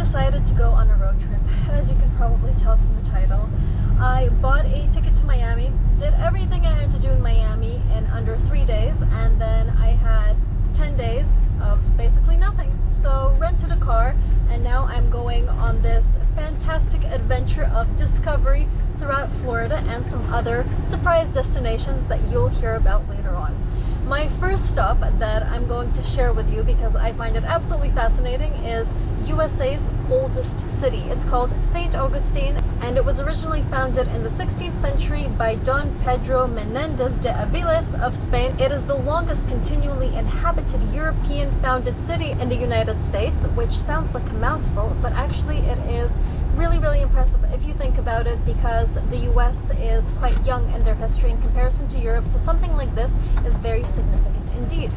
decided to go on a road trip, as you can probably tell from the title. I bought a ticket to Miami, did everything I had to do in Miami in under 3 days, and then I had 10 days of basically nothing. So rented a car, and now I'm going on this fantastic adventure of discovery throughout Florida and some other surprise destinations that you'll hear about later on. My first stop that I'm going to share with you, because I find it absolutely fascinating, is USA's oldest city. It's called St Augustine, and it was originally founded in the 16th century by Don Pedro Menendez de Aviles of Spain. It is the longest continually inhabited European founded city in the United States, which sounds like a mouthful, but actually it is really impressive if you think about it, because the US is quite young in their history in comparison to Europe, so something like this is very significant indeed.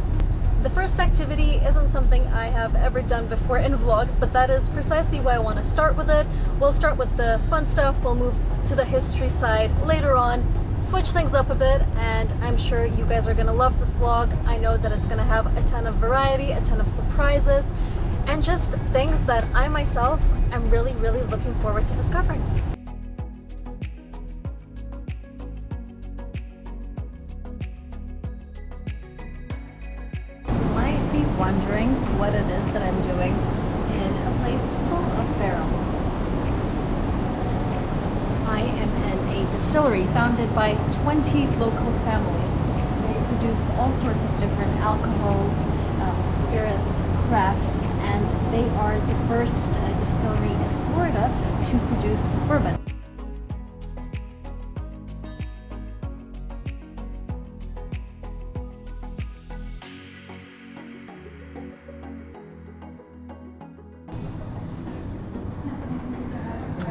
The first activity isn't something I have ever done before in vlogs, but that is precisely why I want to start with it. We'll start with the fun stuff, we'll move to the history side later on, switch things up a bit, and I'm sure you guys are going to love this vlog. I know that it's going to have a ton of variety, a ton of surprises, and just things that I myself am really looking forward to discovering. You might be wondering what it is that I'm doing in a place full of barrels. I am in a distillery founded by 20 local families. They produce all sorts of different alcohols, spirits, crafts, and they are the first distillery in Florida to produce bourbon.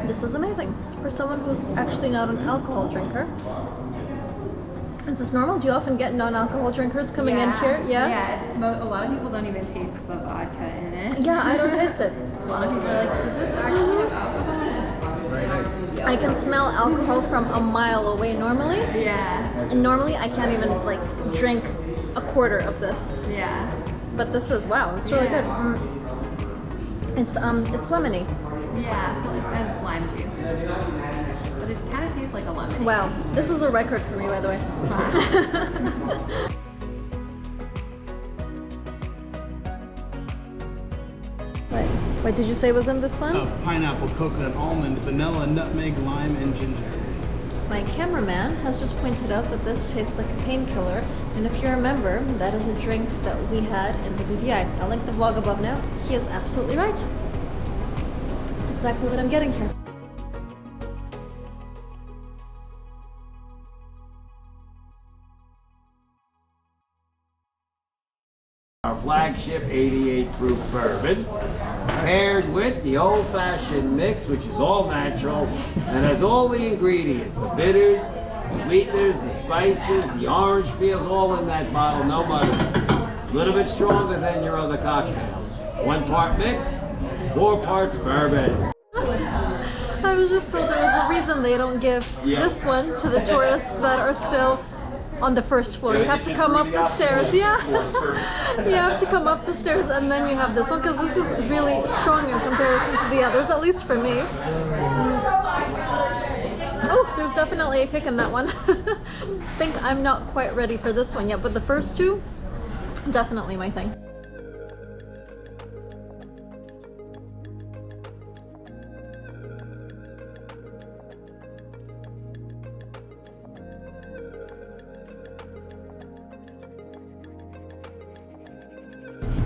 This is amazing for someone who's actually not an alcohol drinker. Is this normal? Do you often get non-alcohol drinkers coming in here? Yeah, a lot of people don't even taste the vodka in it. Yeah, I don't taste it. A lot of people are like, does this actually have alcohol in it? I can smell alcohol from a mile away normally. Yeah. And normally I can't even like drink a quarter of this. Yeah. But this is, wow, it's really good. It's lemony. Yeah, well, it has lime juice. But it kind of tastes like a lemon. Wow, this is a record for me, by the way. What did you say was in this one? Pineapple, coconut, almond, vanilla, nutmeg, lime, and ginger. My cameraman has just pointed out that this tastes like a painkiller, and if you remember, that is a drink that we had in the BVI. I'll link the vlog above now. He is absolutely right. That's exactly what I'm getting here. Our flagship 88 proof bourbon, paired with the old-fashioned mix, which is all natural and has all the ingredients, the bitters, sweeteners, the spices, the orange peels, all in that bottle, no muddy. A little bit stronger than your other cocktails. 1 part mix, 4 parts bourbon. I was just told there was a reason they don't give this one to the tourists that are still on the first floor. You have to come up the stairs. Yeah. You have to come up the stairs and then you have this one, because this is really strong in comparison to the others, at least for me. Oh, there's definitely a kick in that one. I think I'm not quite ready for this one yet, but the first two, definitely my thing.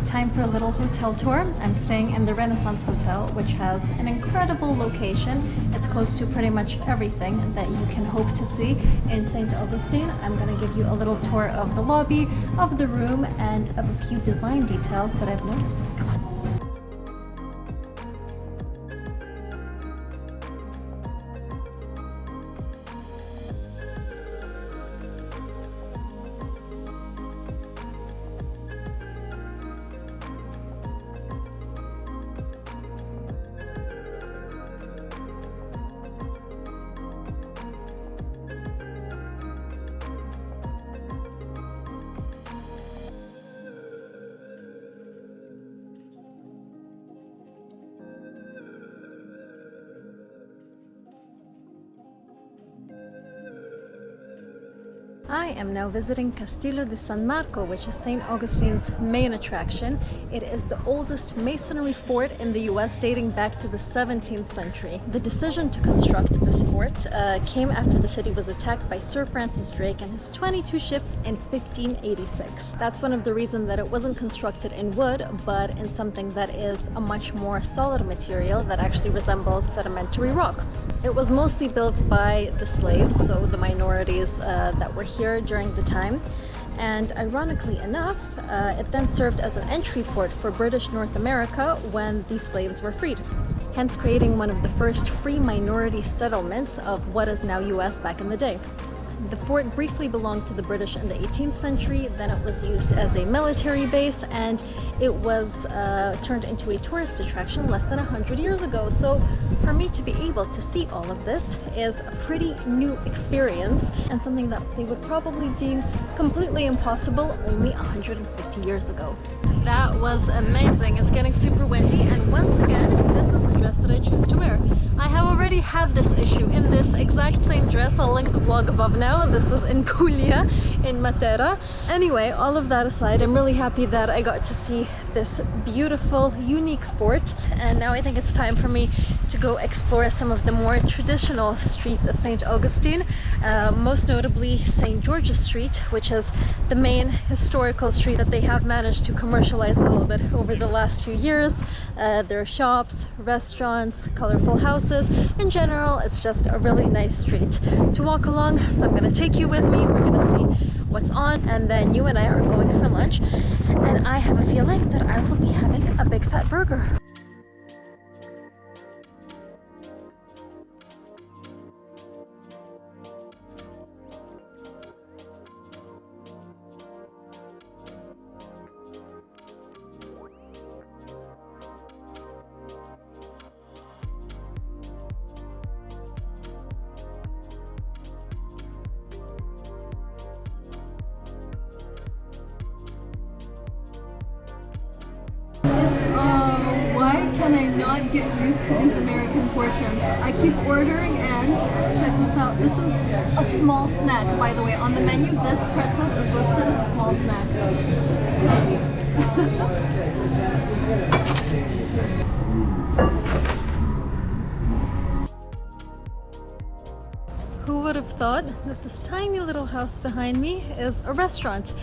Time for a little hotel tour. I'm staying in the Renaissance Hotel, which has an incredible location. It's close to pretty much everything that you can hope to see in St. Augustine. I'm going to give you a little tour of the lobby, of the room, and of a few design details that I've noticed. Come on. I am now visiting Castillo de San Marco, which is St. Augustine's main attraction. It is the oldest masonry fort in the US, dating back to the 17th century. The decision to construct this fort came after the city was attacked by Sir Francis Drake and his 22 ships in 1586. That's one of the reasons that it wasn't constructed in wood, but in something that is a much more solid material that actually resembles sedimentary rock. It was mostly built by the slaves, so the minorities that were here during the time, and ironically enough, it then served as an entry port for British North America when the slaves were freed, hence creating one of the first free minority settlements of what is now US back in the day. The fort briefly belonged to the British in the 18th century, then it was used as a military base, and it was turned into a tourist attraction less than 100 years ago. So for me to be able to see all of this is a pretty new experience, and something that they would probably deem completely impossible only 150 years ago. That was amazing. It's getting super windy, and once again, this is the dress that I choose to wear. I have already had this issue in this exact same dress. I'll link the vlog above now. This was in Puglia, in Matera. Anyway, all of that aside, I'm really happy that I got to see this beautiful, unique fort. And now I think it's time for me to go explore some of the more traditional streets of St. Augustine, most notably St. George's Street, which is the main historical street that they have managed to commercialize a little bit over the last few years. There are shops, restaurants, colorful houses. In general, it's just a really nice street to walk along. So I'm going to take you with me. We're going to see what's on, and then you and I are going for lunch. And I have a feeling that I will be having a big fat burger. Why can I not get used to these American portions? I keep ordering, and check this out. This is a small snack, by the way. On the menu, this pretzel is listed as a small snack. Who would have thought that this tiny little house behind me is a restaurant?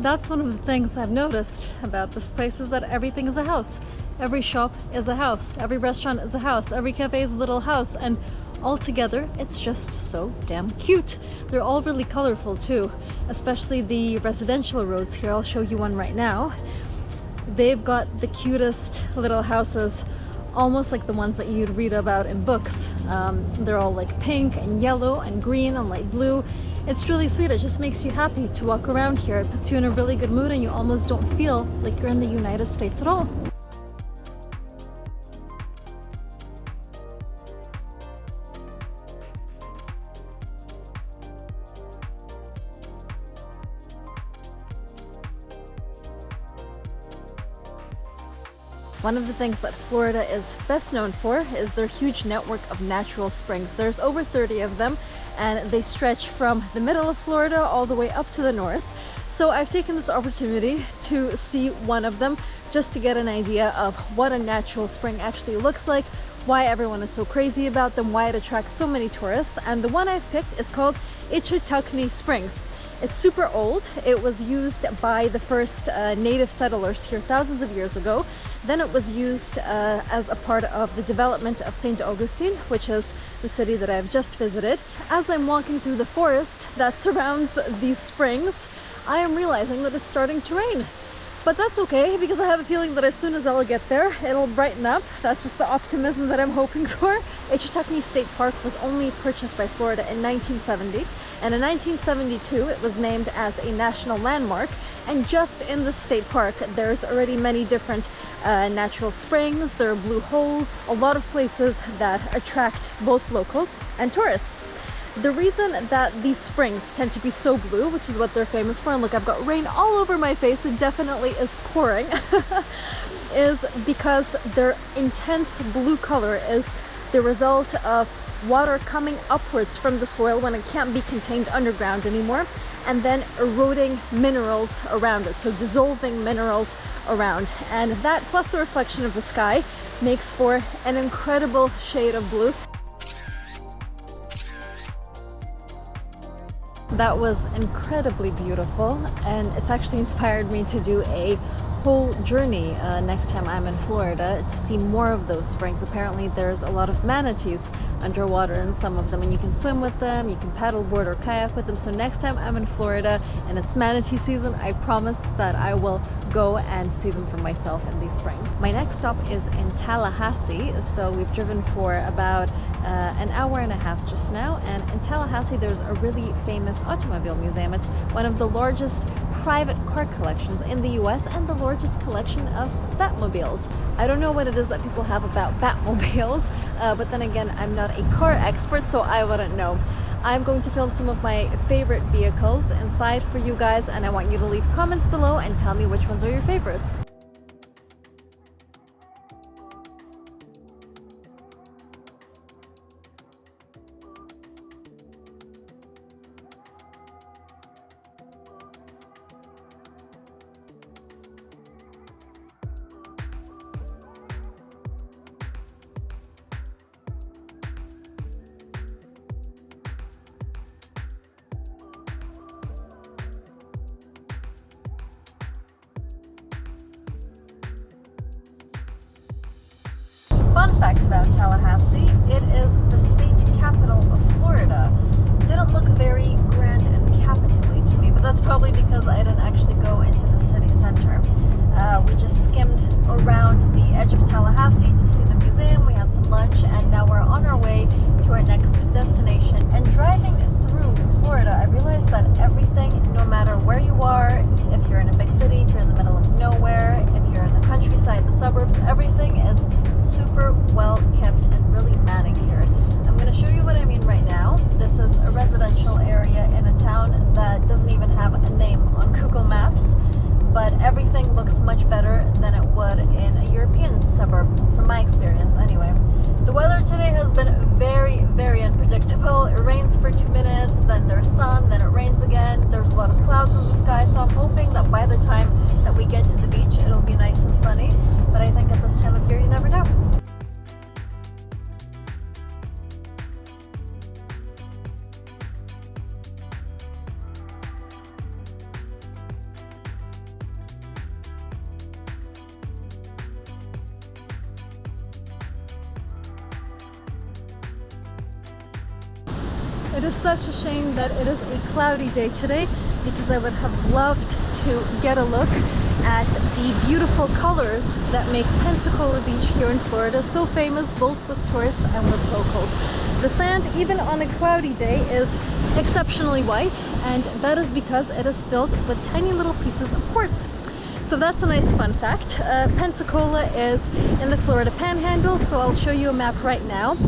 That's one of the things I've noticed about this place, is that everything is a house. Every shop is a house, every restaurant is a house, every cafe is a little house, and all together it's just so damn cute. They're all really colorful too, especially the residential roads here. I'll show you one right now. They've got the cutest little houses, almost like the ones that you'd read about in books. They're all like pink and yellow and green and light blue. It's really sweet. It just makes you happy to walk around here. It puts you in a really good mood, and you almost don't feel like you're in the United States at all. One of the things that Florida is best known for is their huge network of natural springs. There's over 30 of them, and they stretch from the middle of Florida all the way up to the north. So I've taken this opportunity to see one of them, just to get an idea of what a natural spring actually looks like, why everyone is so crazy about them, why it attracts so many tourists. And the one I've picked is called Itchetucknee Springs. It's super old. It was used by the first native settlers here thousands of years ago. Then it was used as a part of the development of St. Augustine, which is the city that I've just visited. As I'm walking through the forest that surrounds these springs, I am realizing that it's starting to rain. But that's okay, because I have a feeling that as soon as I'll get there, it'll brighten up. That's just the optimism that I'm hoping for. Itchetucknee State Park was only purchased by Florida in 1970, and in 1972 it was named as a national landmark. And just in the state park, there's already many different natural springs. There are blue holes, a lot of places that attract both locals and tourists. The reason that these springs tend to be so blue, which is what they're famous for, and look, I've got rain all over my face, it definitely is pouring, is because their intense blue color is the result of water coming upwards from the soil when it can't be contained underground anymore, and then eroding minerals around it, so dissolving minerals around. And that, plus the reflection of the sky, makes for an incredible shade of blue. That was incredibly beautiful, and it's actually inspired me to do a whole journey next time I'm in Florida to see more of those springs. Apparently there's a lot of manatees underwater in some of them, and you can swim with them, you can paddleboard or kayak with them. So next time I'm in Florida and it's manatee season, I promise that I will go and see them for myself in these springs. My next stop is in Tallahassee, so we've driven for about an hour and a half just now, and in Tallahassee there's a really famous automobile museum. It's one of the largest private car collections in the US and the largest collection of Batmobiles. I don't know what it is that people have about Batmobiles, but then again, I'm not a car expert, so I wouldn't know. I'm going to film some of my favorite vehicles inside for you guys, and I want you to leave comments below and tell me which ones are your favorites. Fun fact about Tallahassee, it is the state capital of Florida. Didn't look very grand and capital-y to me, but that's probably because I didn't actually go into the city center. We just skimmed around the edge of Tallahassee to see the museum, we had some lunch, and now we're on our way to our next destination. And driving through Florida, I realized that everything, no matter where you are, if you're in a big city, if you're in the middle of nowhere, if you're in the countryside, the suburbs, everything is super well kept and really manicured. I'm going to show you what I mean right now. This is a residential area in a town that doesn't even have a name on Google Maps, but everything looks much better than it would in a European suburb, from my experience anyway. The weather today has been very, very unpredictable. It rains for 2 minutes, then there's sun, then it rains again. There's a lot of clouds in the sky, so I'm hoping that by the time that we get to the beach, it'll be nice and sunny. But I think at this time of year, you never know. It is such a shame that it is a cloudy day today, because I would have loved to get a look at the beautiful colors that make Pensacola Beach here in Florida so famous both with tourists and with locals. The sand, even on a cloudy day, is exceptionally white, and that is because it is filled with tiny little pieces of quartz. So that's a nice fun fact. Pensacola is in the Florida Panhandle, so I'll show you a map right now.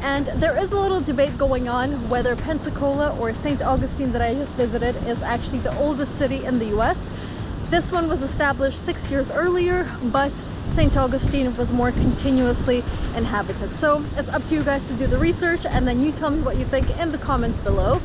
And there is a little debate going on whether Pensacola or St. Augustine, that I just visited, is actually the oldest city in the US. This one was established 6 years earlier, but St. Augustine was more continuously inhabited. So it's up to you guys to do the research, and then you tell me what you think in the comments below.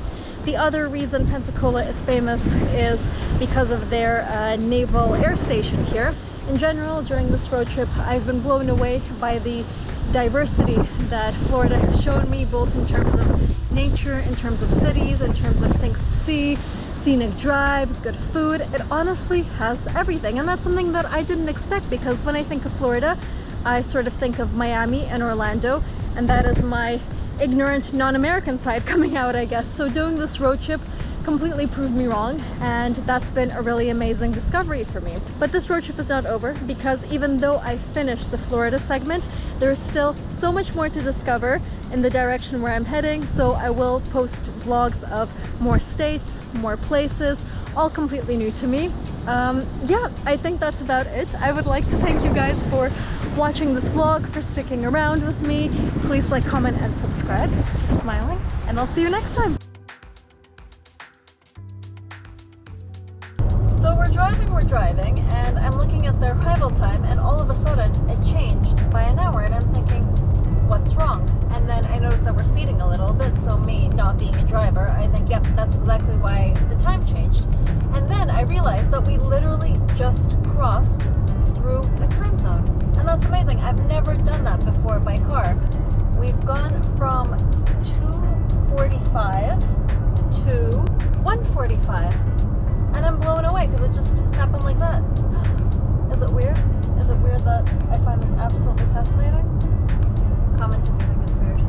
The other reason Pensacola is famous is because of their naval air station here. In general, during this road trip, I've been blown away by the diversity that Florida has shown me, both in terms of nature, in terms of cities, in terms of things to see, scenic drives, good food. It honestly has everything, and that's something that I didn't expect, because when I think of Florida, I sort of think of Miami and Orlando, and that is my ignorant non-American side coming out, I guess. So doing this road trip completely proved me wrong, and that's been a really amazing discovery for me. But this road trip is not over, because even though I finished the Florida segment, there is still so much more to discover in the direction where I'm heading. So I will post vlogs of more states, more places, all completely new to me. Yeah, I think that's about it. I would like to thank you guys for watching this vlog, for sticking around with me. Please like, comment, and subscribe. Keep smiling, and I'll see you next time. So we're driving, and I'm looking at the arrival time, and all of a sudden it changed by an hour, and I'm thinking, what's wrong? not being a driver, I think, yep, that's exactly why the time changed. And then I realized that we literally just crossed through a time zone. And that's amazing. I've never done that before by car. We've gone from 2:45 to 1:45. And I'm blown away because it just happened like that. Is it weird? Is it weird that I find this absolutely fascinating? Comment if you think it's weird.